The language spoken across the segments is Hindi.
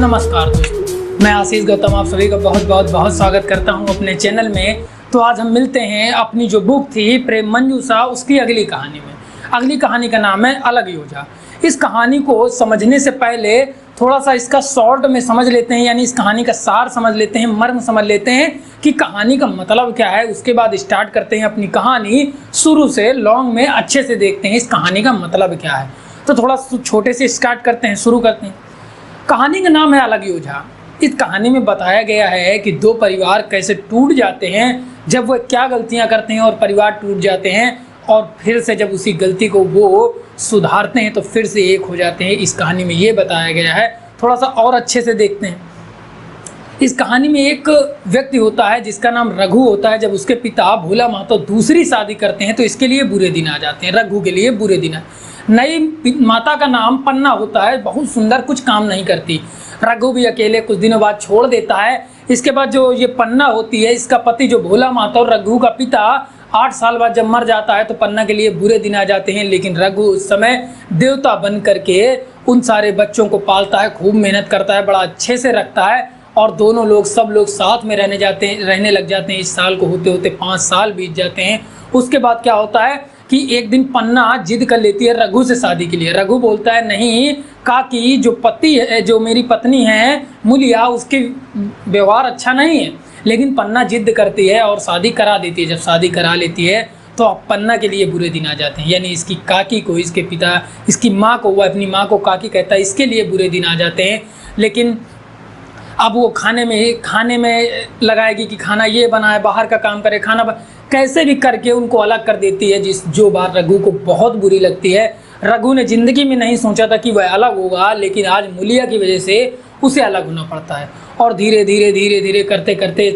नमस्कार दोस्तों, मैं आशीष गौतम आप सभी का बहुत स्वागत करता हूं अपने चैनल में। तो आज हम मिलते हैं अपनी जो बुक थी प्रेम मंजूषा उसकी अगली कहानी में। अगली कहानी का नाम है अलग योजा। इस कहानी को समझने से पहले थोड़ा सा इसका शॉर्ट में समझ लेते हैं, यानी इस कहानी का सार समझ लेते हैं, मर्म समझ लेते हैं कि कहानी का मतलब क्या है। उसके बाद स्टार्ट करते हैं अपनी कहानी शुरू से लॉन्ग में, अच्छे से देखते हैं इस कहानी का मतलब क्या है। तो थोड़ा छोटे से स्टार्ट करते हैं, शुरू करते हैं। कहानी का नाम है अलग योजा। इस कहानी में बताया गया है कि दो परिवार कैसे टूट जाते हैं, जब वह क्या गलतियां करते हैं और परिवार टूट जाते हैं, और फिर से जब उसी गलती को वो सुधारते हैं तो फिर से एक हो जाते हैं। इस कहानी में ये बताया गया है। थोड़ा सा और अच्छे से देखते हैं। इस कहानी में एक व्यक्ति होता है जिसका नाम रघु होता है। जब उसके पिता भोला महतो दूसरी शादी करते हैं तो इसके लिए बुरे दिन आ जाते हैं। रघु के लिए बुरे दिन। नई माता का नाम पन्ना होता है, बहुत सुंदर, कुछ काम नहीं करती। रघु भी अकेले कुछ दिनों बाद छोड़ देता है। इसके बाद जो ये पन्ना होती है, इसका पति जो भोला महतो और रघु का पिता 8 साल बाद जब मर जाता है तो पन्ना के लिए बुरे दिन आ जाते हैं। लेकिन रघु उस समय देवता बन करके उन सारे बच्चों को पालता है, खूब मेहनत करता है, बड़ा अच्छे से रखता है, और दोनों लोग सब लोग साथ में रहने लग जाते हैं। इस साल को होते होते 5 साल बीत जाते हैं। उसके बाद क्या होता है कि एक दिन पन्ना जिद कर लेती है रघु से शादी के लिए। रघु बोलता है नहीं, काकी जो पति है, जो मेरी पत्नी है मुलिया, उसके व्यवहार अच्छा नहीं है। लेकिन पन्ना जिद करती है और शादी करा देती है। जब शादी करा लेती है तो अब पन्ना के लिए बुरे दिन आ जाते हैं, यानी इसकी काकी को, इसके पिता, इसकी माँ को, वो अपनी माँ को काकी कहता है, इसके लिए बुरे दिन आ जाते हैं। लेकिन अब वो खाने में लगाएगी कि खाना ये बनाए, बाहर का काम करे, कैसे भी करके उनको अलग कर देती है, जो बात रघु को बहुत बुरी लगती है। रघु ने जिंदगी में नहीं सोचा था कि वह अलग होगा, लेकिन आज मुलिया की वजह से उसे अलग होना पड़ता है। और धीरे धीरे करते करते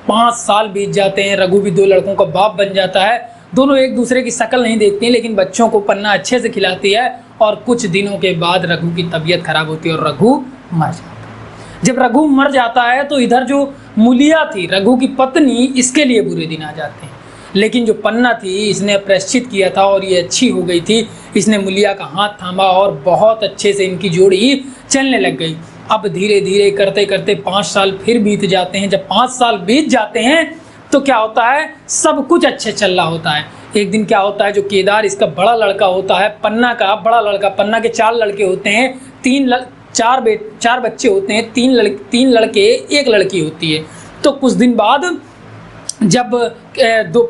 5 साल बीत जाते हैं। रघु भी 2 लड़कों का बाप बन जाता है। दोनों एक दूसरे की शक्ल नहीं देखते हैं, लेकिन बच्चों को पन्ना अच्छे से खिलाती है। और कुछ दिनों के बाद रघु की तबीयत खराब होती है और रघु मर जाता है। जब रघु मर जाता है तो इधर जो मुलिया थी, रघु की पत्नी, इसके लिए बुरे दिन आ जाते हैं। लेकिन जो पन्ना थी, इसने प्रायश्चित किया था और ये अच्छी हो गई थी। इसने मुलिया का हाथ थामा और बहुत अच्छे से इनकी जोड़ी चलने लग गई। अब धीरे धीरे करते करते 5 साल फिर बीत जाते हैं। जब 5 साल बीत जाते हैं तो क्या होता है, सब कुछ अच्छे चल रहा होता है। एक दिन क्या होता है, जो केदार इसका बड़ा लड़का होता है, पन्ना का बड़ा लड़का, पन्ना के 4 लड़के होते हैं, 4 बच्चे होते हैं, 3 लड़के 1 लड़की होती है। तो कुछ दिन बाद जब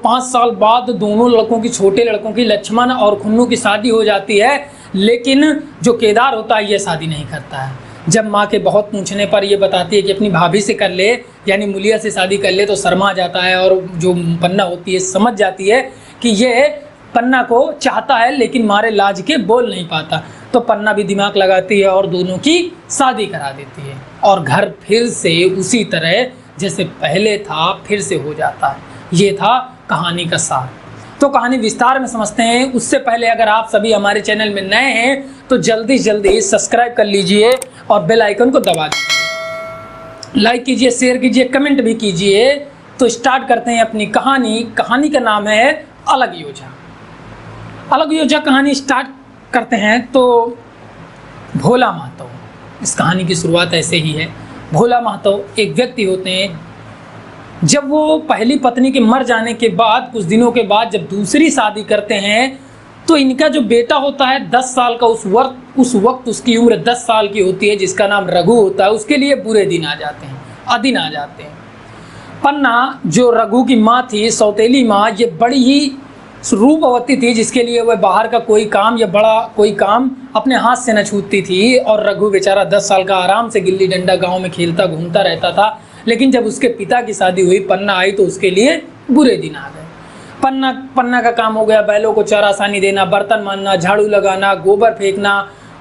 5 साल बाद दोनों लड़कों की, छोटे लड़कों की, लक्ष्मण और खुन्नू की शादी हो जाती है। लेकिन जो केदार होता है ये शादी नहीं करता है। जब माँ के बहुत पूछने पर ये बताती है कि अपनी भाभी से कर ले, यानी मुलिया से शादी कर ले, तो शर्मा जाता है। और जो पन्ना होती है समझ जाती है कि ये पन्ना को चाहता है, लेकिन मारे लाज के बोल नहीं पाता। तो पन्ना भी दिमाग लगाती है और दोनों की शादी करा देती है। और घर फिर से उसी तरह जैसे पहले था फिर से हो जाता है। ये था कहानी का सार। तो कहानी विस्तार में समझते हैं। उससे पहले अगर आप सभी हमारे चैनल में नए हैं तो जल्दी जल्दी सब्सक्राइब कर लीजिए और बेल आइकन को दबा दीजिए, लाइक कीजिए, शेयर कीजिए, कमेंट भी कीजिए। तो स्टार्ट करते हैं अपनी कहानी। कहानी का नाम है अलग योजा। अलग योजा कहानी स्टार्ट करते हैं। तो भोला महतो, इस कहानी की शुरुआत ऐसे ही है। भोला महतो एक व्यक्ति होते हैं। जब वो पहली पत्नी के मर जाने के बाद कुछ दिनों के बाद जब दूसरी शादी करते हैं तो इनका जो बेटा होता है 10 साल का, उस वक्त उसकी उम्र 10 साल की होती है, जिसका नाम रघु होता है। उसके लिए बुरे दिन आ जाते हैं, अदिन आ जाते हैं। पन्ना जो रघु की माँ थी, सौतेली माँ, ये बड़ी ही रूपवती थी, जिसके लिए वह बाहर का कोई काम या बड़ा कोई काम अपने हाथ से न छूटती थी। और रघु बेचारा 10 साल का आराम से गिल्ली डंडा गांव में खेलता घूमता रहता था। लेकिन जब उसके पिता की शादी हुई, पन्ना आई, तो उसके लिए बुरे दिन आ गए। पन्ना का काम हो गया बैलों को चारा सानी देना, बर्तन मांजना, झाड़ू लगाना, गोबर फेंकना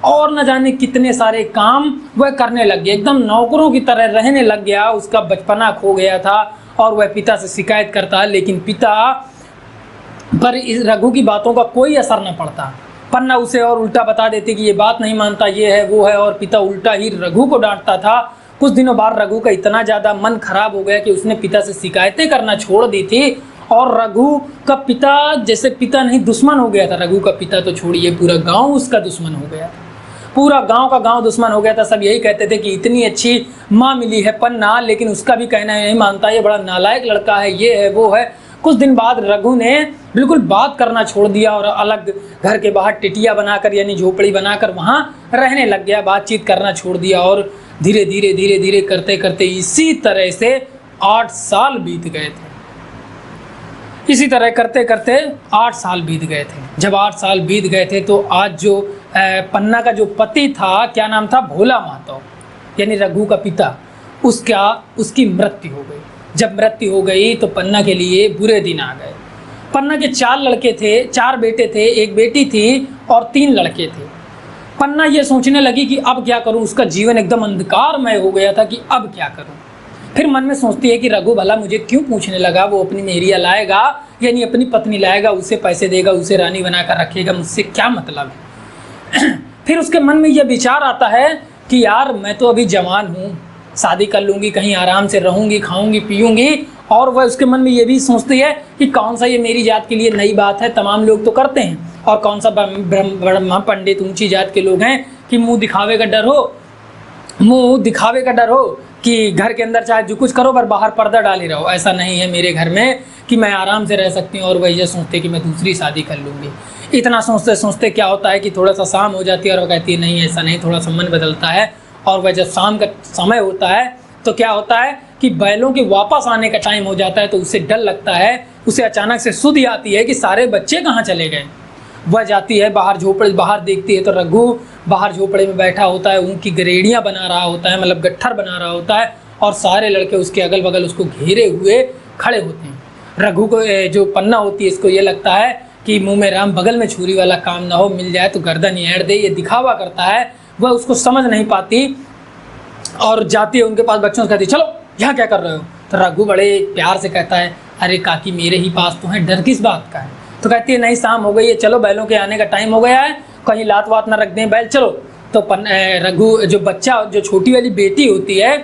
और न जाने कितने सारे काम वह करने लग गया। एकदम नौकरों की तरह रहने लग गया। उसका बचपना खो गया था और वह पिता से शिकायत करता है, लेकिन पिता पर इस रघु की बातों का कोई असर न पड़ता। पन्ना उसे और उल्टा बता देती कि ये बात नहीं मानता, ये है वो है, और पिता उल्टा ही रघु को डांटता था। कुछ दिनों बाद रघु का इतना ज़्यादा मन खराब हो गया कि उसने पिता से शिकायतें करना छोड़ दी थी। और रघु का पिता, जैसे पिता नहीं दुश्मन हो गया था। रघु का पिता तो छोड़िए, पूरा गांव उसका दुश्मन हो गया था। पूरा गांव का गांव दुश्मन हो गया था। सब यही कहते थे कि इतनी अच्छी माँ मिली है पन्ना, लेकिन उसका भी कहना नहीं मानता, ये बड़ा नालायक लड़का है, ये है वो है। कुछ दिन बाद रघु ने बिल्कुल बात करना छोड़ दिया और अलग घर के बाहर टिटिया बनाकर यानी झोपड़ी बनाकर वहाँ रहने लग गया, बातचीत करना छोड़ दिया। और धीरे धीरे करते करते इसी तरह से 8 साल बीत गए थे। इसी तरह करते करते 8 साल बीत गए थे। जब 8 साल बीत गए थे तो आज जो पन्ना का जो पति था, क्या नाम था, भोला महतो, यानी रघु का पिता, उसकी मृत्यु हो गई। जब मृत्यु हो गई तो पन्ना के लिए बुरे दिन आ गए। पन्ना के 4 लड़के थे, 4 बेटे थे, 1 बेटी थी और 3 लड़के थे। पन्ना ये सोचने लगी कि अब क्या करूं, उसका जीवन एकदम अंधकारमय हो गया था कि अब क्या करूं। फिर मन में सोचती है कि रघु भला मुझे क्यों पूछने लगा, वो अपनी मेहरिया लाएगा यानी अपनी पत्नी लाएगा, उसे पैसे देगा, उसे रानी बनाकर रखेगा, मुझसे क्या मतलब है। फिर उसके मन में यह विचार आता है कि यार मैं तो अभी जवान हूँ, शादी कर लूँगी, कहीं आराम से रहूँगी, खाऊँगी पीऊँगी। और वह उसके मन में ये भी सोचती है कि कौन सा ये मेरी जात के लिए नई बात है, तमाम लोग तो करते हैं, और कौन सा ब्रह्मा पंडित ऊंची जात के लोग हैं कि मुंह दिखावे का डर हो कि घर के अंदर चाहे जो कुछ करो पर बाहर पर्दा डाले रहो। ऐसा नहीं है मेरे घर में कि मैं आराम से रह सकती हूँ। और वह ये सोचते कि मैं दूसरी शादी कर लूँगी। इतना सोचते सोचते क्या होता है कि थोड़ा सा शाम हो जाती है और वह कहती है नहीं ऐसा नहीं, थोड़ा सा मन बदलता है। और वह जब शाम का समय होता है तो क्या होता है कि बैलों के वापस आने का टाइम हो जाता है, तो उससे डर लगता है। उसे अचानक से सुध आती है कि सारे बच्चे कहाँ चले गए। वह जाती है बाहर, झोपड़े बाहर देखती है तो रघु बाहर झोपड़े में बैठा होता है, ऊँट की गरेड़ियाँ बना रहा होता है, मतलब गट्ठर बना रहा होता है, और सारे लड़के उसके अगल बगल उसको घेरे हुए खड़े होते हैं। रघु को जो पन्ना होती है इसको ये लगता है कि मुँह में राम बगल में छुरी वाला काम ना हो, मिल जाए तो गर्दन ही ऐड दे, ये दिखावा करता है। वह उसको समझ नहीं पाती और जाती है उनके पास, बच्चों से कहती है चलो यहाँ क्या कर रहे हो। तो रघु बड़े प्यार से कहता है अरे काकी मेरे ही पास तो है, डर किस बात का है। तो कहती है नहीं शाम हो गई है, चलो बैलों के आने का टाइम हो गया है, कहीं लात वात ना रख दें बैल, चलो। तो रघु जो बच्चा, जो छोटी वाली बेटी होती है,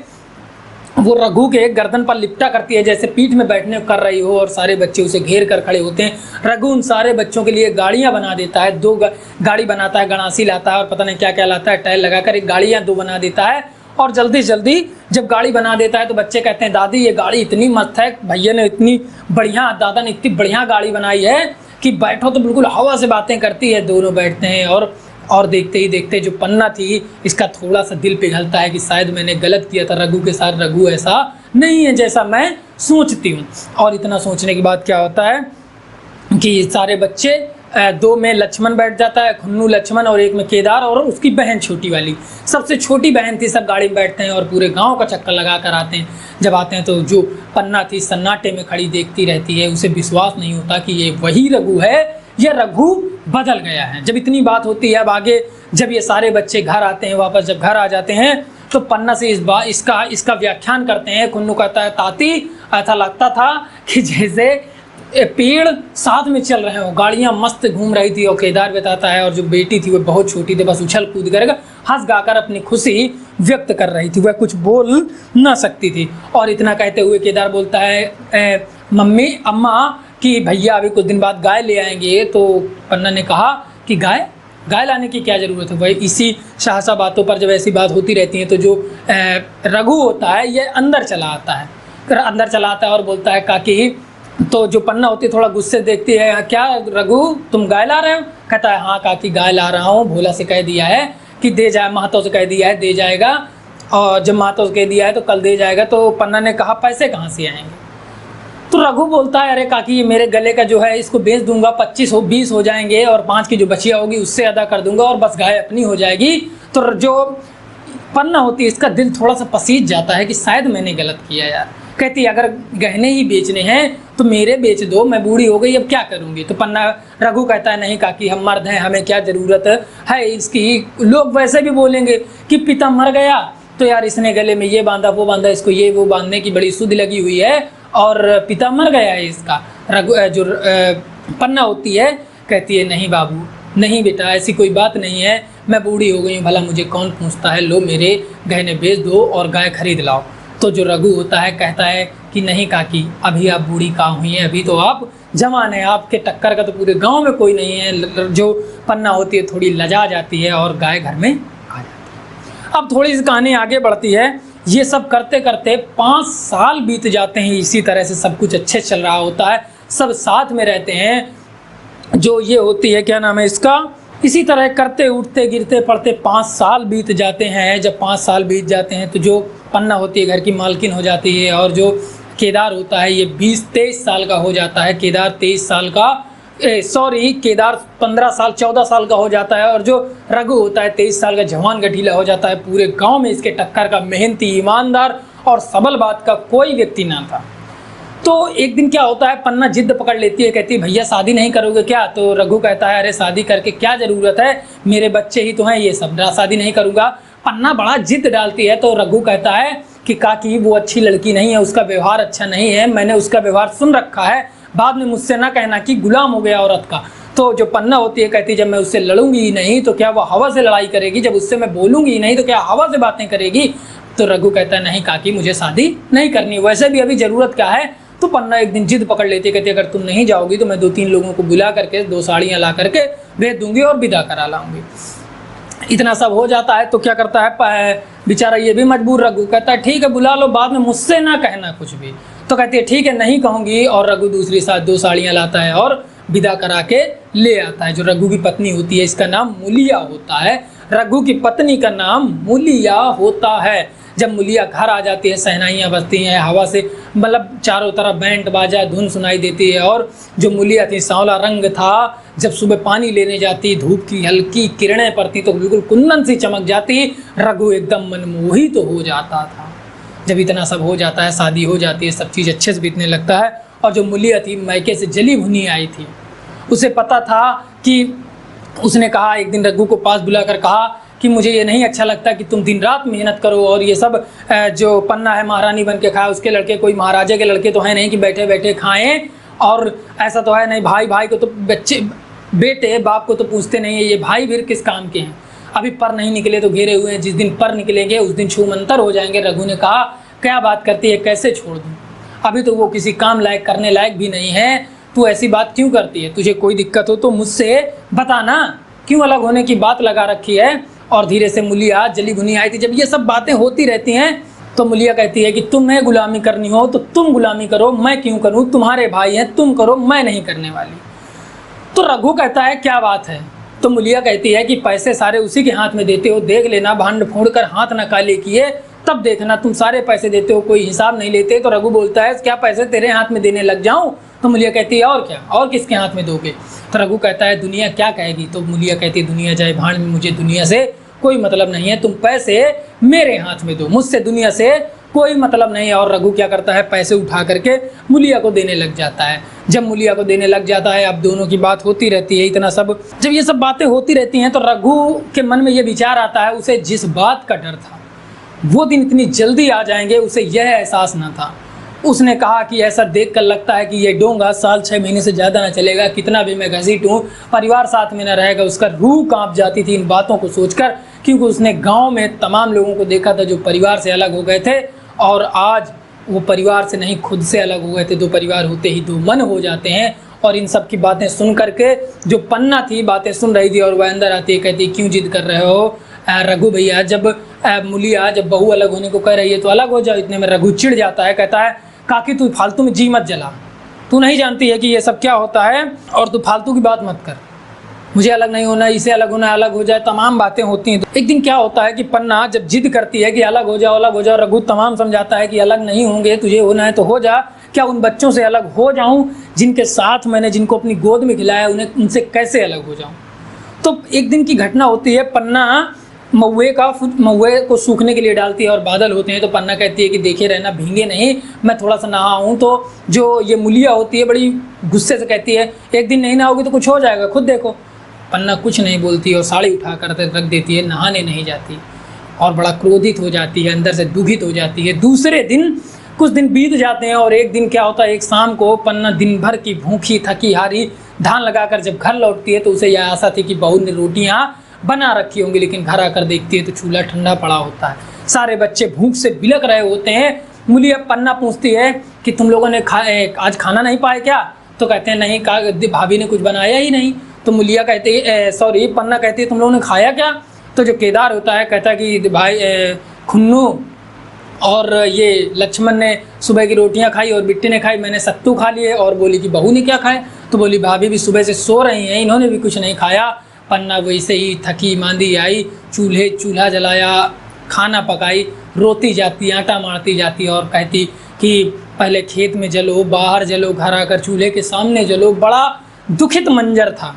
वो रघु के गर्दन पर लिपटा करती है जैसे पीठ में बैठने कर रही हो, और सारे बच्चे उसे घेर कर खड़े होते हैं। रघु उन सारे बच्चों के लिए गाड़ियाँ बना देता है, 2 गाड़ी बनाता है, गणासी लाता है और पता नहीं क्या क्या लाता है, टायर लगाकर एक गाड़ियाँ 2 बना देता है। और जल्दी जल्दी जब गाड़ी बना देता है तो बच्चे कहते हैं दादी ये गाड़ी इतनी मस्त है, भैया ने इतनी बढ़िया, दादा ने इतनी बढ़िया गाड़ी बनाई है कि बैठो तो बिल्कुल हवा से बातें करती है। दोनों बैठते हैं और देखते ही देखते जो पन्ना थी इसका थोड़ा सा दिल पिघलता है कि शायद मैंने गलत किया था रघु के साथ, रघु ऐसा नहीं है जैसा मैं सोचती हूँ। और इतना सोचने के बाद क्या होता है कि सारे बच्चे 2 में लक्ष्मण बैठ जाता है, खुन्नू लक्ष्मण, और 1 में केदार और उसकी बहन छोटी वाली, सबसे छोटी बहन थी। सब गाड़ी में बैठते हैं और पूरे गांव का चक्कर लगा कर आते हैं। जब आते हैं तो जो पन्ना थी सन्नाटे में खड़ी देखती रहती है, उसे विश्वास नहीं होता कि ये वही रघु है, यह रघु बदल गया है। जब इतनी बात होती है, अब आगे जब ये सारे बच्चे घर आते हैं, वापस जब घर आ जाते हैं तो पन्ना से इसका व्याख्यान करते हैं। खुन्नू कहता है ताती ऐसा लगता था कि जैसे पेड़ साथ में चल रहे हो, गाड़ियां मस्त घूम रही थी। और केदार बताता है और जो बेटी थी वो बहुत छोटी थी, बस उछल कूद कर हंस गाकर अपनी खुशी व्यक्त कर रही थी, वह कुछ बोल ना सकती थी। और इतना कहते हुए केदार बोलता है मम्मी अम्मा कि भैया अभी कुछ दिन बाद गाय ले आएंगे। तो पन्ना ने कहा कि गाय लाने की क्या ज़रूरत है। वही इसी सहसा बातों पर जब ऐसी बात होती रहती है तो जो रघु होता है ये अंदर चला आता है और बोलता है काकी। तो जो पन्ना होती है थोड़ा गुस्से देखती है, क्या रघु तुम गाय ला रहे हो। कहता है हाँ काकी गाय ला रहा हूँ, भोला से कह दिया है कि दे जाए, महतो से कह दिया है दे जाएगा, और जब महतो से कह दिया है तो कल दे जाएगा। तो पन्ना ने कहा पैसे कहाँ से आएंगे। तो रघु बोलता है अरे काकी ये मेरे गले का जो है इसको बेच दूंगा, 25-20 हो जाएंगे, और 5 की जो बचिया होगी उससे अदा कर दूंगा और बस गाय अपनी हो जाएगी। तो जो पन्ना होती है इसका दिल थोड़ा सा पसीज जाता है कि शायद मैंने गलत किया यार। कहती अगर गहने ही बेचने हैं तो मेरे बेच दो, मैं बूढ़ी हो गई अब क्या करूँगी। तो पन्ना रघु कहता है नहीं काकी हम मर्द हैं, हमें क्या ज़रूरत है इसकी। लोग वैसे भी बोलेंगे कि पिता मर गया तो यार इसने गले में ये बांधा वो बांधा, इसको ये वो बांधने की बड़ी सुध लगी हुई है और पिता मर गया है इसका। रघु जो पन्ना होती है कहती है नहीं बाबू नहीं बेटा ऐसी कोई बात नहीं है, मैं बूढ़ी हो गई हूँ, भला मुझे कौन पूछता है, लो मेरे गहने बेच दो और गाय खरीद लाओ। तो जो रघु होता है कहता है कि नहीं काकी अभी आप बूढ़ी कहाँ हुई हैं, अभी तो आप जवान हैं, आपके टक्कर का तो पूरे गांव में कोई नहीं है। जो पन्ना होती है थोड़ी लजा जाती है और गाय घर में अब थोड़ी सी कहानी आगे बढ़ती है। ये सब करते करते 5 साल बीत जाते हैं, इसी तरह से सब कुछ अच्छे चल रहा होता है, सब साथ में रहते हैं। जो ये होती है, क्या नाम है इसका, इसी तरह करते उठते गिरते पड़ते 5 साल बीत जाते हैं। जब 5 साल बीत जाते हैं तो जो पन्ना होती है घर की मालकिन हो जाती है, और जो केदार होता है ये 20-23 साल का हो जाता है। केदार 23 साल का, केदार 15 साल 14 साल का हो जाता है, और जो रघु होता है 23 साल का जवान गठीला हो जाता है। पूरे गांव में इसके टक्कर का मेहनती, ईमानदार और सबल बात का कोई व्यक्ति ना था। तो एक दिन क्या होता है, पन्ना जिद पकड़ लेती है, कहती है भैया शादी नहीं करोगे क्या? तो रघु कहता है अरे शादी करके क्या ज़रूरत है, मेरे बच्चे ही तो हैं, ये सब शादी नहीं करूँगा। पन्ना बड़ा जिद डालती है तो रघु कहता है कि काकी वो अच्छी लड़की नहीं है, उसका व्यवहार अच्छा नहीं है, मैंने उसका व्यवहार सुन रखा है, बाद में मुझसे ना कहना कि गुलाम हो गया औरत का। तो जो पन्ना होती है कहती है जब मैं उससे लड़ूंगी ही नहीं तो क्या वो हवा से लड़ाई करेगी, जब उससे मैं बोलूंगी ही नहीं तो क्या हवा से बातें करेगी? तो रघु कहता है नहीं काकी मुझे शादी नहीं करनी, वैसे भी अभी ज़रूरत क्या है। तो पन्ना एक दिन जिद पकड़ लेती है, कहती है अगर तुम नहीं जाओगी तो मैं 2-3 लोगों को बुला करके 2 साड़ियाँ ला करके भेज दूंगी और विदा करा लाऊंगी। इतना सब हो जाता है तो क्या करता है बेचारा ये भी मजबूर, रघु कहता है ठीक है बुला लो, बाद में मुझसे ना कहना कुछ भी। तो कहती है ठीक है नहीं कहूँगी, और रघु दूसरी साथ 2 साड़ियाँ लाता है और विदा करा के ले आता है। जो रघु की पत्नी होती है इसका नाम मूलिया होता है, रघु की पत्नी का नाम मूलिया होता है। जब मूलिया घर आ जाती है शहनाइयाँ बजती हैं, हवा से मतलब चारों तरफ बैंड बाजा धुन सुनाई देती है। और जो मूलिया थी सांवला रंग था, जब सुबह पानी लेने जाती धूप की हल्की किरणें पड़ती तो बिल्कुल कुंदन सी चमक जाती। रघु एकदम मनमोहित तो हो जाता था। जब इतना सब हो जाता है, शादी हो जाती है, सब चीज़ अच्छे से बीतने लगता है। और जो मूलिया थी मैके से जली भुनी आई थी, उसे पता था कि उसने कहा एक दिन रघु को पास बुलाकर कहा कि मुझे ये नहीं अच्छा लगता कि तुम दिन रात मेहनत करो और ये सब जो पन्ना है महारानी बन के खाए, उसके लड़के कोई महाराजे के लड़के तो हैं नहीं कि बैठे बैठे खाएं, और ऐसा तो है नहीं भाई को तो बच्चे बेटे बाप को तो पूछते नहीं है, ये भाई फिर किस काम के हैं, अभी पर नहीं निकले तो घेरे हुए हैं, जिस दिन पर निकलेंगे उस दिन छूमंतर हो जाएंगे। रघु ने कहा क्या बात करती है, कैसे छोड़ दूँ, अभी तो वो किसी काम लायक करने लायक भी नहीं है, तू ऐसी बात क्यों करती है, तुझे कोई दिक्कत हो तो मुझसे बताना, क्यों अलग होने की बात लगा रखी है। और धीरे से मूलिया जली भुनी आई थी। जब ये सब बातें होती रहती हैं तो मूलिया कहती है कि तुम्हें गुलामी करनी हो तो तुम गुलामी करो, मैं क्यों करूं, तुम्हारे भाई हैं तुम करो, मैं नहीं करने वाली। तो रघु कहता है क्या बात है। तो मूलिया कहती है कि पैसे सारे उसी के हाथ में देते हो, देख लेना भांड फोड़ कर हाथ न काले किए तब देखना, तुम सारे पैसे देते हो कोई हिसाब नहीं लेते। तो रघु बोलता है क्या पैसे तेरे हाथ में देने लग जाऊं? तो मूलिया कहती है और क्या, और किसके हाथ में दोगे? तो रघु कहता है दुनिया क्या कहेगी। तो मूलिया कहती है दुनिया जाए भाड़ में, मुझे दुनिया से कोई मतलब नहीं है, तुम पैसे मेरे हाथ में दो, मुझसे दुनिया से कोई मतलब नहीं है। और रघु क्या करता है पैसे उठा करके मूलिया को देने लग जाता है। जब मूलिया को देने लग जाता है, अब दोनों की बात होती रहती है, इतना सब जब ये सब बातें होती रहती हैं तो रघु के मन में ये विचार आता है, उसे जिस बात का डर था वो दिन इतनी जल्दी आ जाएंगे उसे यह एहसास न था। उसने कहा कि ऐसा देखकर लगता है कि ये डोंगा साल 6 महीने से ज़्यादा ना चलेगा, कितना भी मैं घसीटूं परिवार साथ में न रहेगा। उसका रूह कांप जाती थी इन बातों को सोचकर, क्योंकि उसने गांव में तमाम लोगों को देखा था जो परिवार से अलग हो गए थे, और आज वो परिवार से नहीं खुद से अलग हो गए थे। 2 परिवार होते ही 2 मन हो जाते हैं। और इन सब की बातें सुन करके जो पन्ना थी बातें सुन रही थी, और वह अंदर आती है, कहती क्यों जिद कर रहे हो रघु भैया, जब मूलिया जब बहू अलग होने को कह रही है तो अलग हो जाओ। इतने में रघु चिढ़ जाता है, कहता है काकी तू फालतू में जी मत जला, तू नहीं जानती है कि ये सब क्या होता है, और तू फालतू की बात मत कर, मुझे अलग नहीं होना, इसे अलग होना, अलग हो जाए, तमाम बातें होती हैं। तो एक दिन क्या होता है कि पन्ना जब जिद करती है कि अलग हो जाओ अलग हो जाओ, रघु तमाम समझाता है कि अलग नहीं होंगे, तुझे होना है तो हो जा, क्या उन बच्चों से अलग हो जाऊं जिनके साथ मैंने जिनको अपनी गोद में खिलाया, उन्हें उनसे कैसे अलग हो जाऊं। तो एक दिन की घटना होती है, पन्ना महुए को सूखने के लिए डालती है और बादल होते हैं। तो पन्ना कहती है कि देखे रहना भींगे नहीं, मैं थोड़ा सा नहा हूँ। तो जो ये मूलिया होती है बड़ी गुस्से से कहती है एक दिन नहीं नहाओगी तो कुछ हो जाएगा, खुद देखो। पन्ना कुछ नहीं बोलती और साड़ी उठा कर रख देती है, नहाने नहीं जाती और बड़ा क्रोधित हो जाती है, अंदर से दुखित हो जाती है। दूसरे दिन कुछ दिन बीत जाते हैं और एक दिन क्या होता है, एक शाम को पन्ना दिन भर की भूखी थकी हारी धान लगाकर जब घर लौटती है तो उसे यह आशा थी कि बहू ने रोटियाँ बना रखी होंगी, लेकिन घर आकर देखती है तो चूल्हा ठंडा पड़ा होता है, सारे बच्चे भूख से बिलक रहे होते हैं। मूलिया पन्ना पूछती है कि तुम लोगों ने आज खाना नहीं पाए क्या? तो कहते हैं नहीं, भाभी ने कुछ बनाया ही नहीं। तो मूलिया कहती है पन्ना कहती है तुम लोगों ने खाया क्या? तो जो केदार होता है कहता है कि भाई खुन्नू और ये लक्ष्मण ने सुबह की रोटियां खाई और बिट्टी ने खाई, मैंने सत्तू खा लिए। और बोली कि बहू ने क्या खाया, तो बोली भाभी भी सुबह से सो रही हैं, इन्होंने भी कुछ नहीं खाया। पन्ना वैसे ही थकी मांदी आई, चूल्हा जलाया, खाना पकाई, रोती जाती, आटा मारती जाती और कहती कि पहले खेत में जलो, बाहर जलो, घर आकर चूल्हे के सामने जलो। बड़ा दुखित मंजर था।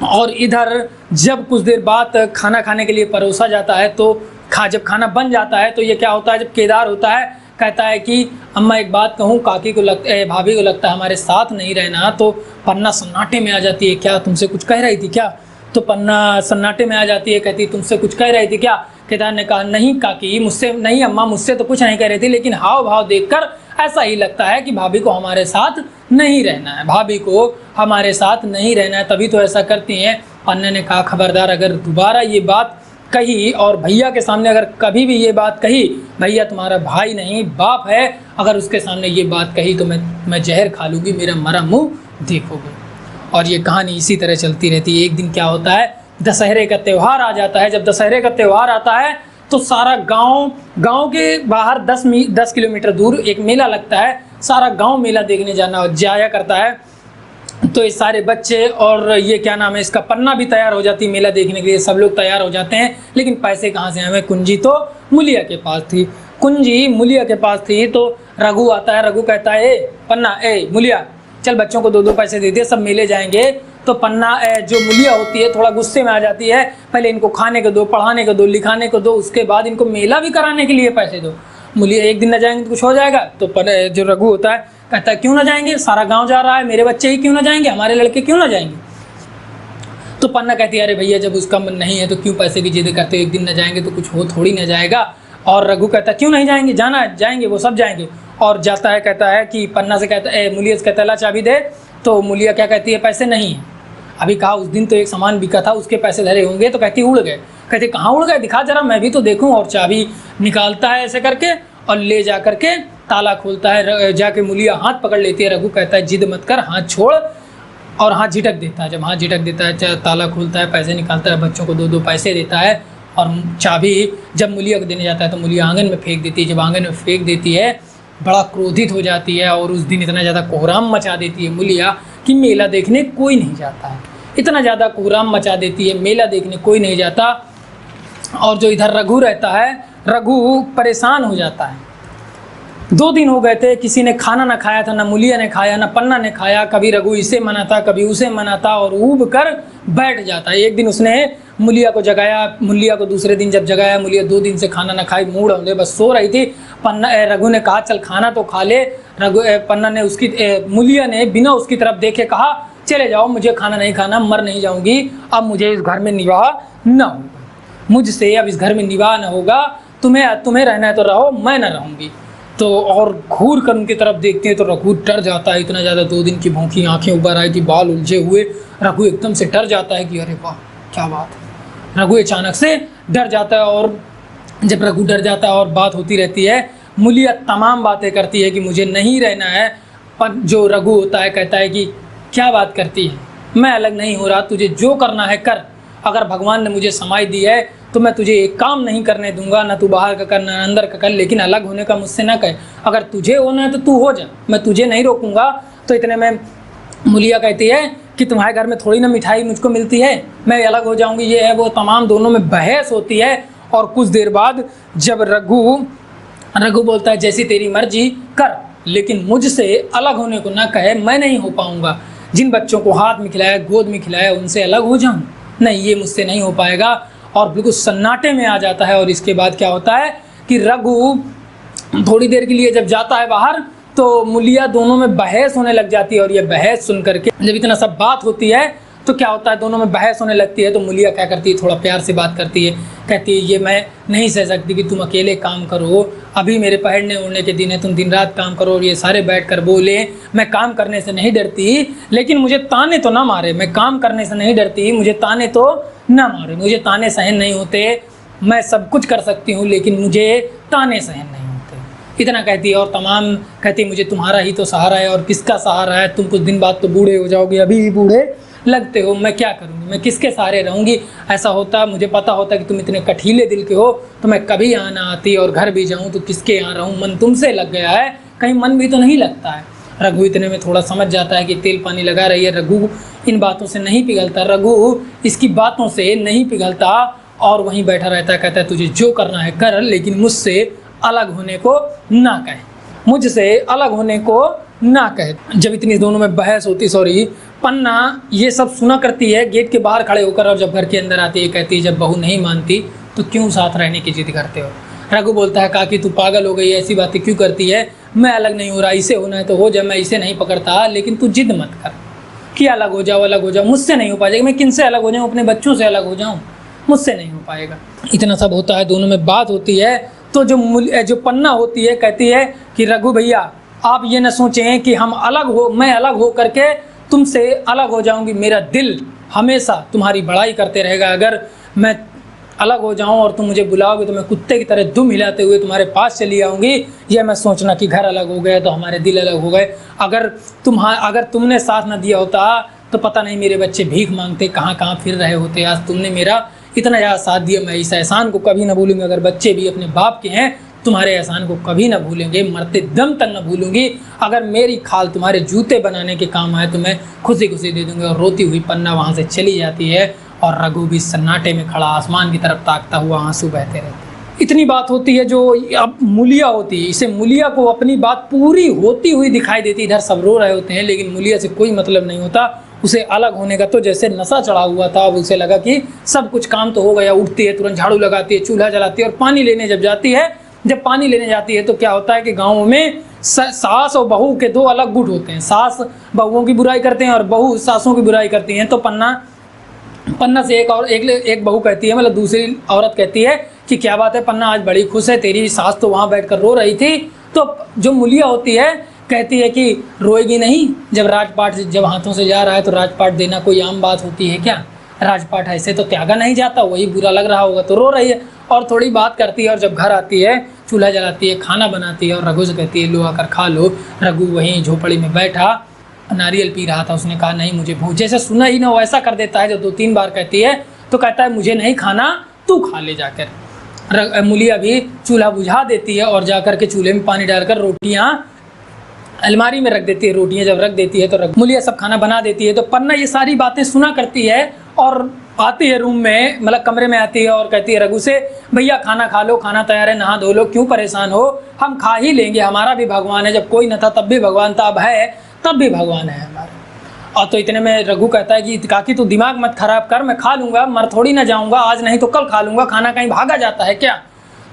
और इधर जब कुछ देर बाद खाना खाने के लिए परोसा जाता है तो जब खाना बन जाता है तो ये क्या होता है, जब केदार होता है कहता है कि अम्मा एक बात कहूँ, काकी को भाभी को लगता है हमारे साथ नहीं रहना। तो पन्ना सन्नाटे में आ जाती है, क्या तुमसे कुछ कह रही थी क्या? तो पन्ना सन्नाटे में आ जाती है, कहती तुमसे कुछ कह रही थी क्या? केदार ने कहा नहीं काकी, मुझसे नहीं अम्मा, मुझसे तो कुछ नहीं कह रही थी, लेकिन हाव भाव देखकर ऐसा ही लगता है कि भाभी को हमारे साथ नहीं रहना है, भाभी को हमारे साथ नहीं रहना है, तभी तो ऐसा करती हैं। पन्ने ने कहा खबरदार, अगर दोबारा ये बात कही और भैया के सामने अगर कभी भी ये बात कही, भैया तुम्हारा भाई नहीं बाप है, अगर उसके सामने ये बात कही तो मैं जहर खा लूँगी, मेरा मरा मुँह देखोगे। और ये कहानी इसी तरह चलती रहती है। एक दिन क्या होता है, दशहरे का त्यौहार आ जाता है। जब दशहरे का त्यौहार आता है तो सारा गांव के बाहर 10 किलोमीटर दूर एक मेला लगता है। सारा गांव मेला देखने जाया करता है। तो ये सारे बच्चे और ये क्या नाम है इसका, पन्ना भी तैयार हो जाती है मेला देखने के लिए, सब लोग तैयार हो जाते हैं। लेकिन पैसे कहाँ से आए? कुंजी तो मुलिया के पास थी, कुंजी मुलिया के पास थी। तो रघु आता है, रघु कहता है ए पन्ना, ए मुलिया, चल बच्चों को 2-2 पैसे दे दिए, सब मेले जाएंगे। तो पन्ना जो मुलिया होती है थोड़ा गुस्से में आ जाती है, पहले इनको खाने को दो, पढ़ाने को दो, लिखाने को दो, उसके बाद इनको मेला भी कराने के लिए पैसे दो। मुलिया एक दिन न जाएंगे तो कुछ हो जाएगा। तो जो रघु होता है कहता है क्यों ना जाएंगे, सारा गांव जा रहा है, मेरे बच्चे ही क्यों ना जाएंगे, हमारे लड़के क्यों ना जाएंगे। तो पन्ना कहती है अरे भैया जब उसका मन नहीं है तो क्यों पैसे की जिद करते हो, एक दिन न जाएंगे तो कुछ हो थोड़ी ना जाएगा। और रघु कहता है क्यों नहीं जाएंगे, जाना है, जाएंगे, वो सब जाएंगे। और जाता है, कहता है कि पन्ना से कहता है मुलिया से कहता है ला चाबी दे। तो मुलिया क्या कहती है, पैसे नहीं है। अभी कहा उस दिन तो एक सामान बिका था, उसके पैसे धरे होंगे। तो कहती उड़ गए। कहते कहाँ उड़ गए, दिखा जरा मैं भी तो देखूं। और चाबी निकालता है ऐसे करके और ले जा करके ताला खोलता है। जाके मुलिया हाथ पकड़ लेती है। रघु कहता है जिद मत कर, हाथ छोड़, और हाथ झिटक देता है। जब हाथ झिटक देता है, ताला खोलता है, पैसे निकालता है, बच्चों को 2-2 पैसे देता है। और चाबी जब मुलिया को देने जाता है तो मुलिया आंगन में फेंक देती है। जब आंगन में फेंक देती है, बड़ा क्रोधित हो जाती है और उस दिन इतना ज़्यादा कोहराम मचा देती है मुलिया कि मेला देखने कोई नहीं जाता है। इतना ज़्यादा कोहराम मचा देती है, मेला देखने कोई नहीं जाता। और जो इधर रघु रहता है, रघु परेशान हो जाता है। 2 दिन हो गए थे, किसी ने खाना ना खाया था, ना मुलिया ने खाया, ना पन्ना ने खाया। कभी रघु इसे मनाता, कभी उसे मनाता और ऊब कर बैठ जाता है। एक दिन उसने मुलिया को जगाया, मुलिया को दूसरे दिन जब जगाया, मुलिया 2 दिन से खाना ना खाई, मूड होने बस सो रही थी। रघु ने कहा चल खाना तो खा ले। पन्ना ने मुलिया ने बिना उसकी तरफ देखे कहा चले जाओ, मुझे खाना नहीं खाना, मर नहीं जाऊंगी, अब मुझे इस घर में निवाह न होगा, मुझसे अब इस घर में निवाह न होगा, तुम्हें रहना है तो रहो, मैं न रहूँगी। तो और घूर कर उनकी तरफ देखते हैं तो रघु डर जाता है। इतना ज़्यादा 2 दिन की भूखी आंखें उभर आई कि बाल उलझे हुए रघु एकदम से डर जाता है कि अरे वाह क्या बात है। रघु अचानक से डर जाता है। और जब रघु डर जाता है और बात होती रहती है, मुलिया तमाम बातें करती है कि मुझे नहीं रहना है। पर जो रघु होता है कहता है कि क्या बात करती है, मैं अलग नहीं हो रहा, तुझे जो करना है कर। अगर भगवान ने मुझे समाई दी है तो मैं तुझे एक काम नहीं करने दूंगा, ना तू बाहर का कर, ना अंदर का कर, लेकिन अलग होने का मुझसे ना कहे। अगर तुझे होना है तो तू हो जा, मैं तुझे नहीं रोकूंगा। तो इतने में मुलिया कहती है कि तुम्हारे घर में थोड़ी ना मिठाई मुझको मिलती है, मैं अलग हो जाऊंगी, ये है वो। तमाम दोनों में बहस होती है। और कुछ देर बाद जब रघु बोलता है जैसी तेरी मर्जी कर, लेकिन मुझसे अलग होने को ना कहे, मैं नहीं हो पाऊंगा। जिन बच्चों को हाथ में खिलाया, गोद में खिलाया, उनसे अलग हो जाऊं, नहीं, ये मुझसे नहीं हो पाएगा। और बिल्कुल सन्नाटे में आ जाता है। और इसके बाद क्या होता है कि रघु थोड़ी देर के लिए जब जाता है बाहर तो मुलिया दोनों में बहस होने लग जाती है। और ये बहस सुन करके जब इतना सब बात होती है तो क्या होता है, दोनों में बहस होने लगती है। तो मुलिया क्या करती है, थोड़ा प्यार से बात करती है, कहती है ये मैं नहीं सह सकती कि तुम अकेले काम करो, अभी मेरे पहनने ओढ़ने के दिन है, तुम दिन रात काम करो और ये सारे बैठ कर बोले। मैं काम करने से नहीं डरती, लेकिन मुझे ताने तो ना मारे, मैं काम करने से नहीं डरती, मुझे ताने तो ना मारे, मुझे ताने सहन नहीं होते, मैं सब कुछ कर सकती हूँ लेकिन मुझे ताने सहन नहीं होते। इतना कहती है। और तमाम कहती है मुझे तुम्हारा ही तो सहारा है, और किसका सहारा है, तुम कुछ दिन बाद तो बूढ़े हो जाओगे, अभी ही बूढ़े लगते हो, मैं क्या करूँगी, मैं किसके सहारे रहूँगी। ऐसा होता, मुझे पता होता कि तुम इतने कठीले दिल के हो तो मैं कभी यहाँ ना आती, और घर भी जाऊँ तो किसके यहाँ रहूँ, मन तुमसे लग गया है, कहीं मन भी तो नहीं लगता है। रघु इतने में थोड़ा समझ जाता है कि तेल पानी लगा रही है, रघु इन बातों से नहीं पिघलता, रघु इसकी बातों से नहीं पिघलता और वहीं बैठा रहता है। कहता है तुझे जो करना है कर, लेकिन मुझसे अलग होने को ना कहे, मुझसे अलग होने को ना कहे। जब इतनी दोनों में बहस होती, सॉरी, पन्ना ये सब सुना करती है गेट के बाहर खड़े होकर, और जब घर के अंदर आती है कहती है जब बहू नहीं मानती तो क्यों साथ रहने की जिद करते हो। रघु बोलता है काकी तू पागल हो गई है, ऐसी बातें क्यों करती है, मैं अलग नहीं हो रहा, इसे होना है तो हो जाए, मैं इसे नहीं पकड़ता, लेकिन तू जिद मत कर कि अलग हो जाओ, अलग हो जाओ, मुझसे नहीं हो पाएगा। मैं किन से अलग हो जाऊँ, अपने बच्चों से अलग हो जाऊँ, मुझसे नहीं हो पाएगा। इतना सब होता है, दोनों में बात होती है, तो जो पन्ना होती है कहती है कि रघु भैया आप ये न सोचें कि हम अलग हो, मैं अलग हो करके तुमसे अलग हो जाऊंगी, मेरा दिल हमेशा तुम्हारी बड़ाई करते रहेगा। अगर मैं अलग हो जाऊं और तुम मुझे बुलाओगे तो मैं कुत्ते की तरह दुम हिलाते हुए तुम्हारे पास चली आऊँगी। यह मैं सोचना कि घर अलग हो गया तो हमारे दिल अलग हो गए। अगर तुमने साथ न दिया होता तो पता नहीं मेरे बच्चे भीख मांगते कहाँ कहाँ फिर रहे होते। आज तुमने मेरा इतना ज़्यादा साथ दिया, मैं इस एहसान को कभी ना भूलूंगी। अगर बच्चे भी अपने बाप के हैं तुम्हारे एहसान को कभी ना भूलेंगे, मरते दम तक ना भूलूंगी। अगर मेरी खाल तुम्हारे जूते बनाने के काम आए तो मैं खुशी खुशी दे दूंगी। और रोती हुई पन्ना वहाँ से चली जाती है और रघु भी सन्नाटे में खड़ा आसमान की तरफ ताकता हुआ आंसू बहते रहते। इतनी बात होती है। जो अब मूलिया होती है, इसे मूलिया को अपनी बात पूरी होती हुई दिखाई देती। इधर सब रो रहे होते हैं लेकिन मूलिया से कोई मतलब नहीं होता। उसे अलग होने का तो जैसे नशा चढ़ा हुआ था। अब उसे लगा कि सब कुछ काम तो हो गया। उठती है, तुरंत झाड़ू लगाती है, चूल्हा जलाती है और पानी लेने जब जाती है, जब पानी लेने जाती है तो क्या होता है कि गाँव में सास और बहू के दो अलग गुट होते हैं। सास बहुओं की बुराई करते हैं और बहू सासों की बुराई करती हैं। तो पन्ना से एक बहू कहती है, मतलब दूसरी औरत कहती है कि क्या बात है पन्ना, आज बड़ी खुश है, तेरी सास तो वहाँ बैठकर रो रही थी। तो जो मूलिया होती है कहती है कि रोएगी नहीं, जब राजपाट जब हाथों से जा रहा है तो राजपाट देना कोई आम बात होती है क्या? राजपाट ऐसे तो त्यागा नहीं जाता, वही बुरा लग रहा होगा तो रो रही है। और थोड़ी बात करती है और जब घर आती है चूल्हा जलाती है, खाना बनाती है और रघु से कहती है लो आकर खा लो। रघु वहीं झोपड़ी में बैठा नारियल पी रहा था। उसने कहा नहीं मुझे भूख, जैसे सुना ही ना वैसा कर देता है। जब 2-3 बार कहती है तो कहता है मुझे नहीं खाना, तू खा ले जाकर। मूलिया भी चूल्हा बुझा देती है और जाकर के चूल्हे में पानी डालकर रोटियां अलमारी में रख देती है। रोटियां जब रख देती है तो मूलिया सब खाना बना देती है। तो पन्ना ये सारी बातें सुना करती है और आती है रूम में, मतलब कमरे में आती है और कहती है रघु से भैया खाना खा लो, खाना तैयार है, नहा धो लो, क्यों परेशान हो, हम खा ही लेंगे, हमारा भी भगवान है, जब कोई न था तब भी भगवान था, अब है तब भी भगवान है हमारा। और तो इतने में रघु कहता है कि काकी तू दिमाग मत खराब कर, मैं खा लूंगा, मर थोड़ी ना जाऊंगा, आज नहीं तो कल खा लूंगा, खाना कहीं भागा जाता है क्या?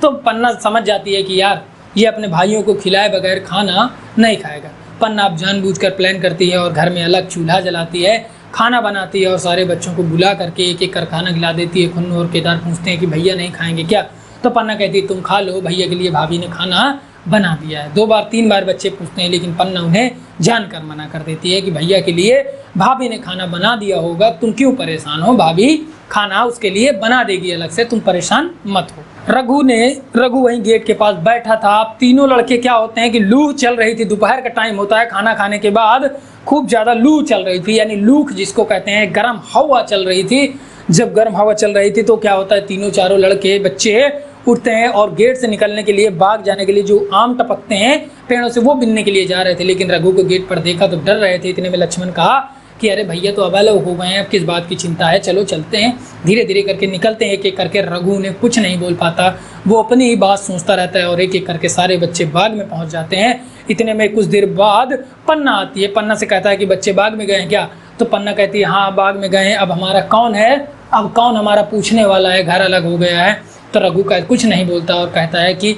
तो पन्ना समझ जाती है कि यार ये अपने भाइयों को खिलाए बगैर खाना नहीं खाएगा। पन्ना अब जानबूझकर प्लान करती है और घर में अलग चूल्हा जलाती है, खाना बनाती है और सारे बच्चों को बुला करके एक एक कर खाना खिला देती है। खुन्नू और केदार पूछते हैं कि भैया नहीं खाएंगे क्या? तो पन्ना कहती है तुम खा लो, भैया के लिए भाभी ने खाना बना दिया है। 2-3 बार बच्चे पूछते हैं लेकिन पन्ना उन्हें जानकर मना कर देती है कि भैया के लिए भाभी ने खाना बना दिया होगा, तुम क्यों परेशान हो, भाभी खाना उसके लिए बना देगी अलग से, तुम परेशान मत हो। रघु वहीं गेट के पास बैठा था। अब तीनों लड़के क्या होते हैं कि लू चल रही थी, दोपहर का टाइम होता है, खाना खाने के बाद खूब ज़्यादा लू चल रही थी, यानी लूक जिसको कहते हैं, गर्म हवा चल रही थी। जब गर्म हवा चल रही थी तो क्या होता है, तीनों चारों लड़के बच्चे उठते हैं और गेट से निकलने के लिए, बाग जाने के लिए जो आम टपकते हैं पेड़ों से, वो बिनने के लिए जा रहे थे। लेकिन रघु को गेट पर देखा तो डर रहे थे। इतने में लक्ष्मण कहा कि अरे भैया तो अब अलग हो गए हैं, अब किस बात की चिंता है, चलो चलते हैं। धीरे धीरे करके निकलते हैं एक एक करके। रघु ने कुछ नहीं बोल पाता, वो अपनी ही बात सोचता रहता है और एक एक करके सारे बच्चे बाग में पहुंच जाते हैं। इतने में कुछ देर बाद पन्ना आती है। पन्ना से कहता है कि बच्चे बाग में गए हैं क्या? तो पन्ना कहती है हाँ बाग में गए हैं, अब हमारा कौन है, अब कौन हमारा पूछने वाला है, घर अलग हो गया है। तो रघु कुछ नहीं बोलता और कहता है कि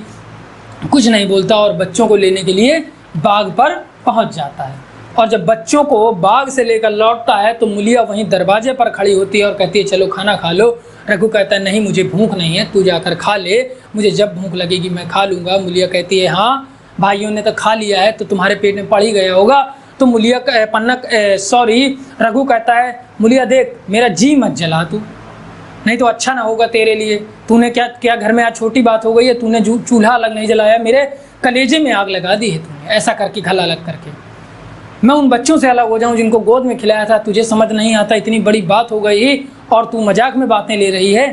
कुछ नहीं बोलता और बच्चों को लेने के लिए बाग पर पहुंच जाता है। और जब बच्चों को बाग से लेकर लौटता है तो मूलिया वहीं दरवाजे पर खड़ी होती है और कहती है चलो खाना खा लो। रघु कहता है नहीं मुझे भूख नहीं है, तू जाकर खा ले, मुझे जब भूख लगेगी मैं खा लूँगा। मूलिया कहती है हाँ भाइयों ने तो खा लिया है तो तुम्हारे पेट में पड़ ही गया होगा। तो रघु कहता है मूलिया देख मेरा जी मत जला तू, नहीं तो अच्छा ना होगा तेरे लिए। तूने क्या घर में आज छोटी बात हो गई है, तूने चूल्हा अलग नहीं जलाया, मेरे कलेजे में आग लगा दी है तूने, ऐसा करके घला अलग करके। मैं उन बच्चों से अलग हो जाऊं जिनको गोद में खिलाया था, तुझे समझ नहीं आता, इतनी बड़ी बात हो गई और तू मजाक में बातें ले रही है।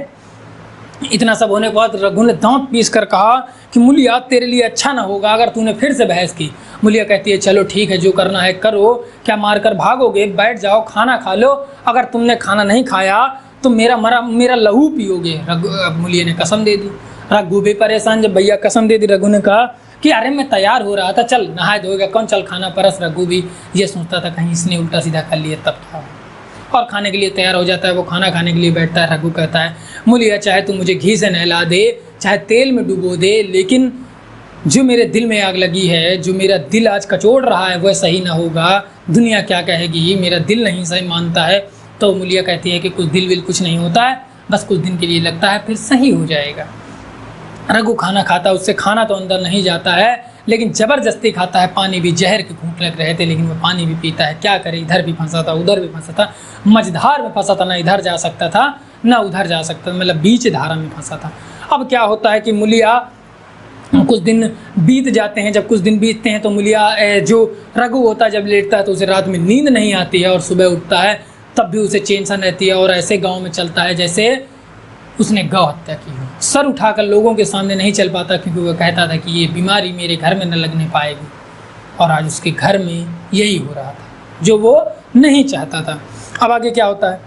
इतना सब होने के बाद रघु ने दांत पीस कर कहा कि मूलिया तेरे लिए अच्छा ना होगा अगर तूने फिर से बहस की। मूलिया कहती है चलो ठीक है, जो करना है करो, क्या मारकर भागोगे, बैठ जाओ खाना खा लो, अगर तुमने खाना नहीं खाया तो मेरा लहू पियोगे। मूलिया ने कसम दे दी। रघु भी परेशान, जब भैया कसम दे दी रघु ने कहा कि अरे मैं तैयार हो रहा था, चल नहाए धोएगा कौन, चल खाना परस। रघु भी ये सोचता था कहीं इसने उल्टा सीधा कर लिया तब क्या, और खाने के लिए तैयार हो जाता है। वो खाना खाने के लिए बैठता है। रघु कहता है मूलिया चाहे तू मुझे घी से नहला दे, चाहे तेल में डुबो दे, लेकिन जो मेरे दिल में आग लगी है, जो मेरा दिल आज कचोड़ रहा है वह सही ना होगा। दुनिया क्या कहेगी, मेरा दिल नहीं सही मानता है। तो मूलिया कहती है कि कुछ दिल विल कुछ नहीं होता है, बस कुछ दिन के लिए लगता है, फिर सही हो जाएगा। रघु खाना खाता है, उससे खाना तो अंदर नहीं जाता है, लेकिन ज़बरदस्ती खाता है। पानी भी, जहर के घूंट लग रहे थे लेकिन वो पानी भी पीता है। क्या करे, इधर भी फंसा था उधर भी फंसा था, मझधार में फंसा था, ना इधर जा सकता था ना उधर जा सकता था, मतलब बीच धारा में फंसा था। अब क्या होता है कि मूलिया कुछ दिन बीत जाते हैं। जब कुछ दिन बीतते हैं तो मूलिया जो रघु होता है जब लेटता है तो उसे रात में नींद नहीं आती है और सुबह उठता है तब भी उसे टेंशन रहती है और ऐसे गाँव में चलता है जैसे उसने गौ हत्या की हो। सर उठाकर लोगों के सामने नहीं चल पाता क्योंकि वह कहता था कि ये बीमारी मेरे घर में न लगने पाएगी, और आज उसके घर में यही हो रहा था जो वो नहीं चाहता था। अब आगे क्या होता है,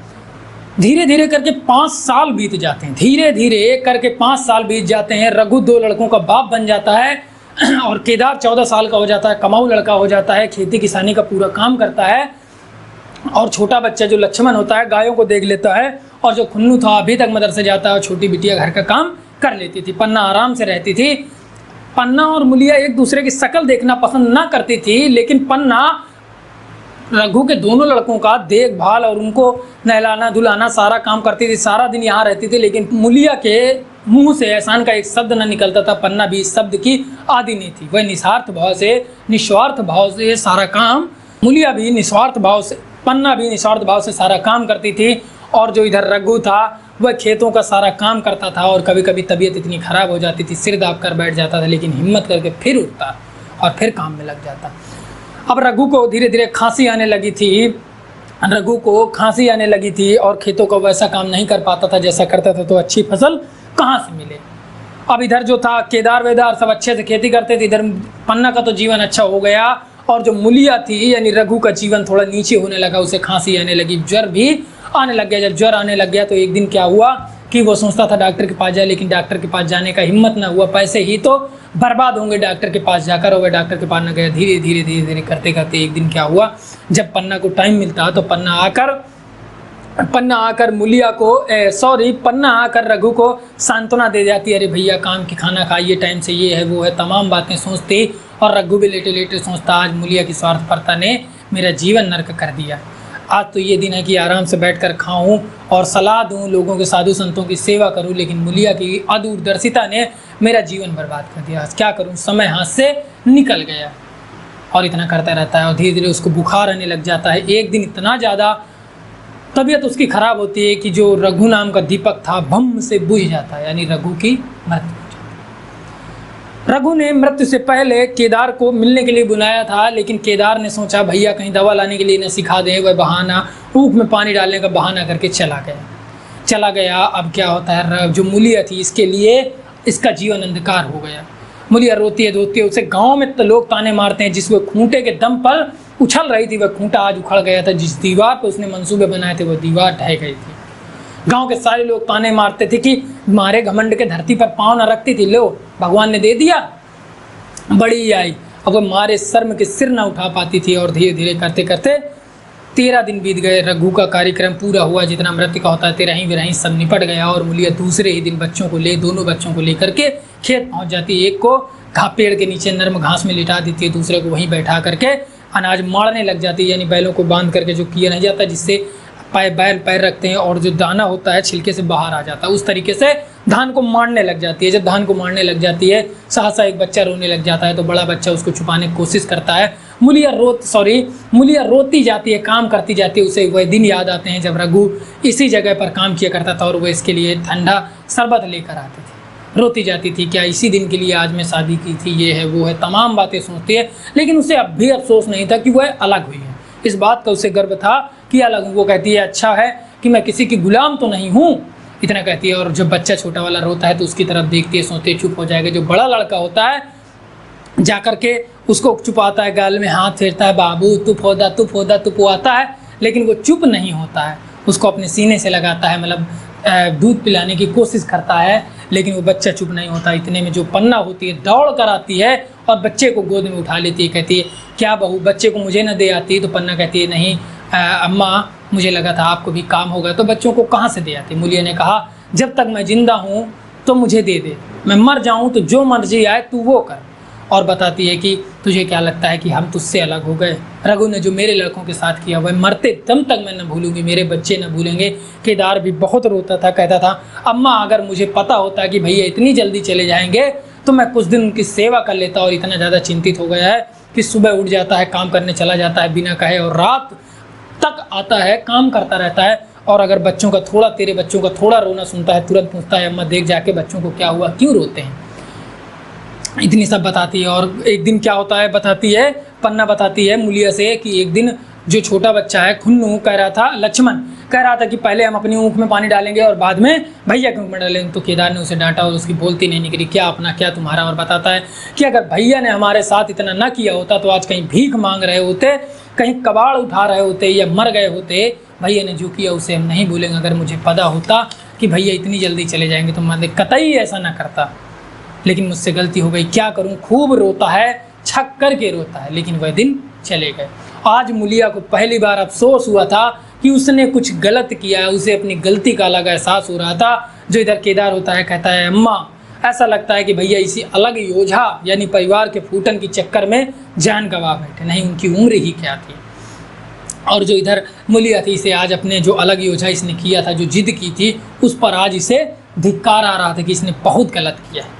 धीरे धीरे करके 5 साल बीत जाते हैं। धीरे धीरे करके 5 साल बीत जाते हैं। रघु 2 लड़कों का बाप बन जाता है और केदार 14 साल का हो जाता है, कमाऊ लड़का हो जाता है, खेती किसानी का पूरा काम करता है। और छोटा बच्चा जो लक्ष्मण होता है गायों को देख लेता है, और जो खुन्नू था अभी तक मदरसे जाता है, और छोटी बिटिया घर का काम कर लेती थी। पन्ना आराम से रहती थी। पन्ना और मूलिया एक दूसरे की शक्ल देखना पसंद ना करती थी, लेकिन पन्ना रघु के दोनों लड़कों का देखभाल और उनको नहलाना धुलाना सारा काम करती थी। सारा दिन यहाँ रहती थी, लेकिन मूलिया के मुंह से एहसान का एक शब्द न निकलता था। पन्ना भी इस शब्द की आदी नहीं थी। वह निस्वार्थ भाव से सारा काम, मूलिया भी निस्वार्थ भाव से, पन्ना भी निस्वार्थ भाव से सारा काम करती थी। और जो इधर रघु था वह खेतों का सारा काम करता था, और कभी कभी तबीयत इतनी ख़राब हो जाती थी, सिर दाब कर बैठ जाता था, लेकिन हिम्मत करके फिर उठता और फिर काम में लग जाता। अब रघु को धीरे धीरे खांसी आने लगी थी, और खेतों का वैसा काम नहीं कर पाता था जैसा करता था, तो अच्छी फसल कहाँ से मिले। अब इधर जो था केदार वेदार सब अच्छे से खेती करते थे, इधर पन्ना का तो जीवन अच्छा हो गया, और जो मूलिया थी यानी रघु का जीवन थोड़ा नीचे होने लगा। उसे खांसी आने लगी, ज्वर भी आने लग गया। जब ज्वर आने लग गया तो एक दिन क्या हुआ कि वो सोचता था डॉक्टर के पास जाए, लेकिन डॉक्टर के पास जाने का हिम्मत ना हुआ। पैसे ही तो बर्बाद होंगे डॉक्टर के पास जाकर, और वह डॉक्टर के पास न गया। धीरे धीरे करते करते एक दिन क्या हुआ, जब पन्ना को टाइम मिलता तो पन्ना आकर रघु को सांत्वना दे जाती, अरे भैया काम की खाना खाइए टाइम से, ये है वो है, तमाम बातें सोचती। और रघु भी लेटे लेटे सोचता आज मूलिया की स्वार्थपरता ने मेरा जीवन नर्क कर दिया। आज तो ये दिन है कि आराम से बैठकर खाऊं और सलाह दूं, लोगों के साधु संतों की सेवा करूं, लेकिन मूलिया की अदूरदर्शिता ने मेरा जीवन बर्बाद कर दिया। आज क्या करूं, समय हाथ से निकल गया। और इतना करता रहता है और धीरे धीरे उसको बुखार आने लग जाता है। एक दिन इतना ज़्यादा तबीयत उसकी खराब होती है कि जो रघु नाम का दीपक था भम से बुझ जाता है, यानी रघु की मृत्यु। रघु ने मृत्यु से पहले केदार को मिलने के लिए बुलाया था, लेकिन केदार ने सोचा भैया कहीं दवा लाने के लिए न सिखा दें। वह बहाना ऊख में पानी डालने का बहाना करके चला गया। अब क्या होता है, जो मूलिया थी इसके लिए इसका जीवन अंधकार हो गया। मूलिया रोती है धोती है, उसे गांव में तो लोग ताने मारते हैं। जिस वो खूंटे के दम पर उछल रही थी वह खूंटा आज उखड़ गया था। जिस दीवार पर उसने मंसूबे बनाए थे वह दीवार ढह गई थी। गांव के सारे लोग ताने मारते थे कि मारे घमंड के धरती पर पाँव न रखती थी, लो भगवान ने दे दिया, बड़ी आई। अब वह मारे शर्म के सिर न उठा पाती थी। और धीरे धीरे करते करते 13 दिन बीत गए। रघु का कार्यक्रम पूरा हुआ, जितना मृत्यु का होता है 13 विरही सब निपट गया। और मूलिया दूसरे ही दिन दोनों बच्चों को लेकर के खेत पहुंच जाती है। एक को पेड़ के नीचे नर्म घास में लिटा देती है, दूसरे को वहीं बैठा करके अनाज मारने लग जाती है, यानी बैलों को बांध करके जो किया नहीं जाता जिससे बैल पैर रखते हैं और जो दाना होता है छिलके से बाहर आ जाता है, उस तरीके से धान को मारने लग जाती है। जब धान को मारने लग जाती है सहसा एक बच्चा रोने लग जाता है, तो बड़ा बच्चा उसको छुपाने की कोशिश करता है। मूलिया रोती जाती है, काम करती जाती है। उसे वह दिन याद आते हैं जब रघु इसी जगह पर काम किया करता था और वह इसके लिए ठंडा शरबत लेकर आते थे। रोती जाती थी, क्या इसी दिन के लिए आज मैं शादी की थी, ये है वो है, तमाम बातें सोचती है। लेकिन उसे अब भी अफसोस नहीं था कि वह अलग हुई है। इस बात का उसे गर्व था कि अलग हूँ। वो कहती है अच्छा है कि मैं किसी की गुलाम तो नहीं हूँ, इतना कहती है। और जब बच्चा छोटा वाला रोता है तो उसकी तरफ देखती है, सोचती है चुप हो जाएगा। जो बड़ा लड़का होता है जा कर के उसको छुपाता है, गाल में हाथ फेरता है, बाबू तुप होदा तुप होदा तुप आता है, लेकिन वो चुप नहीं होता है, उसको अपने सीने से लगाता है, मतलब दूध पिलाने की कोशिश करता है, लेकिन वो बच्चा चुप नहीं होता। इतने में जो पन्ना होती है दौड़ कर आती है और बच्चे को गोद में उठा लेती है। कहती है क्या बहू बच्चे को मुझे न दे आती? तो पन्ना कहती है नहीं अम्मा, मुझे लगा था आपको भी काम होगा तो बच्चों को कहाँ से दे आती? मूलिया ने कहा जब तक मैं जिंदा हूँ तो मुझे दे दे, मैं मर जाऊँ तो जो मर्जी आए तू वो कर। और बताती है कि तुझे क्या लगता है कि हम तुझसे अलग हो गए? रघु ने जो मेरे लड़कों के साथ किया वह मरते दम तक मैं न भूलूंगी, मेरे बच्चे न भूलेंगे। केदार भी बहुत रोता था, कहता था अम्मा अगर मुझे पता होता कि भैया इतनी जल्दी चले जाएंगे तो मैं कुछ दिन उनकी सेवा कर लेता। और इतना ज़्यादा चिंतित हो गया है कि सुबह उठ जाता है, काम करने चला जाता है बिना कहे, और रात तक आता है, काम करता रहता है। और अगर बच्चों का थोड़ा, तेरे बच्चों का थोड़ा रोना सुनता है तुरंत पूछता है अम्मा देख जाके बच्चों को क्या हुआ, क्यों रोते हैं? इतनी सब बताती है। और एक दिन क्या होता है बताती है, पन्ना बताती है मूलिया से कि एक दिन जो छोटा बच्चा है खुन्नू कह रहा था, लक्ष्मण कह रहा था कि पहले हम अपनी ऊँख में पानी डालेंगे और बाद में भैया के ऊँख में डालेंगे। तो केदार ने उसे डांटा और उसकी बोलती नहीं निकली, क्या अपना क्या तुम्हारा। और बताता है कि अगर भैया ने हमारे साथ इतना ना किया होता तो आज कहीं भीख मांग रहे होते, कहीं कबाड़ उठा रहे होते या मर गए होते। भैया ने जो किया उसे हम नहीं भूलेंगे। अगर मुझे पता होता कि भैया इतनी जल्दी चले जाएंगे तो मैं कतई ऐसा ना करता, लेकिन मुझसे गलती हो गई, क्या करूं। खूब रोता है, छक करके रोता है, लेकिन वह दिन चले गए। आज मूलिया को पहली बार अफसोस हुआ था कि उसने कुछ गलत किया है, उसे अपनी गलती का अलग एहसास हो रहा था। जो इधर केदार होता है कहता है अम्मा ऐसा लगता है कि भैया इसी अलग योझा यानी परिवार के फूटन के चक्कर में जान गंवा बैठे, नहीं उनकी उम्र ही क्या थी। और जो इधर मूलिया थी इसे आज अपने जो अलग योझा इसने किया था, जो जिद की थी, उस पर आज इसे धिक्कार आ रहा था कि इसने बहुत गलत किया है।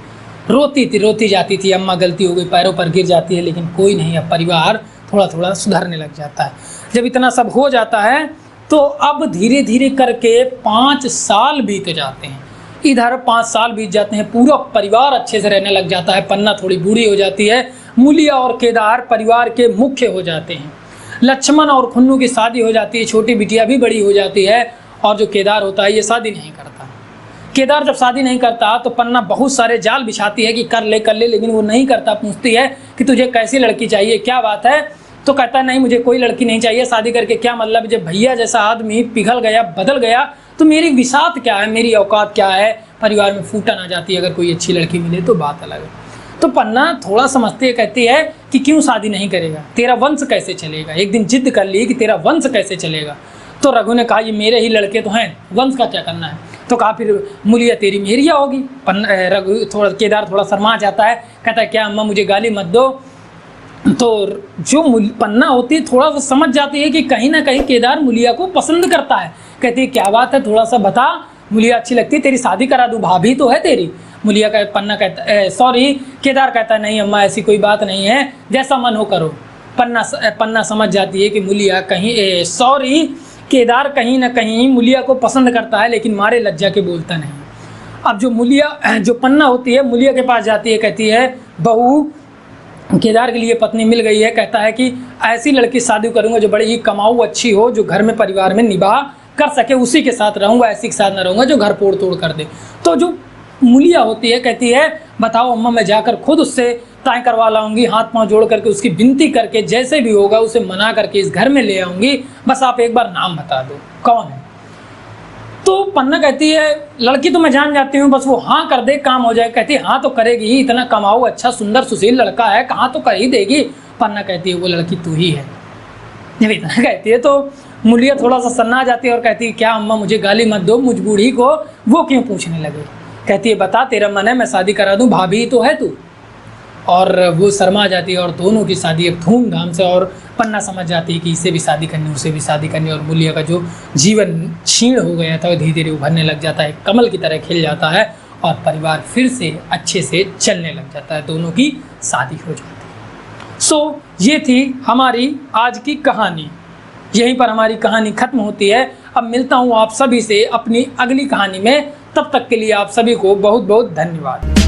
रोती जाती थी, अम्मा गलती हो गई, पैरों पर गिर जाती है, लेकिन कोई नहीं, अब परिवार थोड़ा थोड़ा सुधरने लग जाता है। जब इतना सब हो जाता है तो अब धीरे धीरे करके 5 साल बीत जाते हैं। इधर 5 साल बीत जाते हैं, पूरा परिवार अच्छे से रहने लग जाता है। पन्ना थोड़ी बूढ़ी हो जाती है, मूलिया और केदार परिवार के मुख्य हो जाते हैं। लक्ष्मण और खुन्नू की शादी हो जाती है, छोटी बिटिया भी बड़ी हो जाती है। और जो केदार होता है ये शादी नहीं करता। केदार जब शादी नहीं करता तो पन्ना बहुत सारे जाल बिछाती है कि कर ले, लेकिन वो नहीं करता। पूछती है कि तुझे कैसी लड़की चाहिए, क्या बात है? तो कहता है नहीं मुझे कोई लड़की नहीं चाहिए, शादी करके क्या मतलब, जब भैया जैसा आदमी पिघल गया, बदल गया, तो मेरी विसात क्या है, मेरी औकात क्या है? परिवार में फूटन आ जाती है, अगर कोई अच्छी लड़की मिले तो बात अलग है। तो पन्ना थोड़ा समझती है, कहती है कि क्यों शादी नहीं करेगा, तेरा वंश कैसे चलेगा? एक दिन जिद कर ली कि तेरा वंश कैसे चलेगा। तो रघु ने कहा ये मेरे ही लड़के तो हैं, वंश का क्या करना है? तो कहा फिर मूलिया तेरी मेरिया होगी। रघु थोड़ा, केदार थोड़ा शर्मा जाता है, कहता है क्या अम्मा मुझे गाली मत दो। तो जो पन्ना होती है थोड़ा सा समझ जाती है कि कहीं ना कहीं केदार मूलिया को पसंद करता है। कहती है क्या बात है, थोड़ा सा बता, मूलिया अच्छी लगती है, तेरी शादी करा दूँ, भाभी तो है तेरी। मूलिया का पन्ना कहता सॉरी, केदार कहता है नहीं अम्मा ऐसी कोई बात नहीं है, जैसा मन हो करो। पन्ना समझ जाती है कि मूलिया कहीं सॉरी केदार कहीं ना कहीं मूलिया को पसंद करता है, लेकिन मारे लज्जा के बोलता नहीं। अब जो पन्ना होती है मूलिया के पास जाती है, कहती है बहू केदार के लिए पत्नी मिल गई है। कहता है कि ऐसी लड़की शादी करूंगा जो बड़ी ही कमाऊ अच्छी हो, जो घर में परिवार में निभा कर सके, उसी के साथ रहूंगा, ऐसी के साथ न रहूंगा जो घर फोड़ तोड़ कर दे। तो जो मूलिया होती है कहती है बताओ अम्मा, मैं जाकर खुद उससे ताय करवा लाऊंगी, हाथ पांव जोड़ करके उसकी विनती करके जैसे भी होगा उसे मना करके इस घर में ले आऊंगी, बस आप एक बार नाम बता दो कौन है। तो पन्ना कहती है लड़की तो मैं जान जाती हूँ, बस वो हाँ कर दे काम हो जाए। कहती है हाँ तो करेगी ही, इतना कमाऊ अच्छा सुंदर सुशील लड़का है, कहाँ तो कर ही देगी। पन्ना कहती है वो लड़की तू ही है। जब इतना कहती है तो मूलिया थोड़ा सा सन्ना जाती है और कहती है क्या अम्मा मुझे गाली मत दो, मुझ बूढ़ी को वो क्यों पूछने लगे। कहती है बता तेरा मन है मैं शादी करा दूँ, भाभी तो है तू। और वो शर्मा जाती है और दोनों की शादी अब धूमधाम से। और पन्ना समझ जाती है कि इसे भी शादी करनी, उसे भी शादी करनी। और मूलिया का जो जीवन क्षीण हो गया था वो धीरे धीरे उभरने लग जाता है, कमल की तरह खिल जाता है और परिवार फिर से अच्छे से चलने लग जाता है, दोनों की शादी हो जाती है। सो ये थी हमारी आज की कहानी, यहीं पर हमारी कहानी खत्म होती है। अब मिलता हूँ आप सभी से अपनी अगली कहानी में, तब तक के लिए आप सभी को बहुत बहुत धन्यवाद।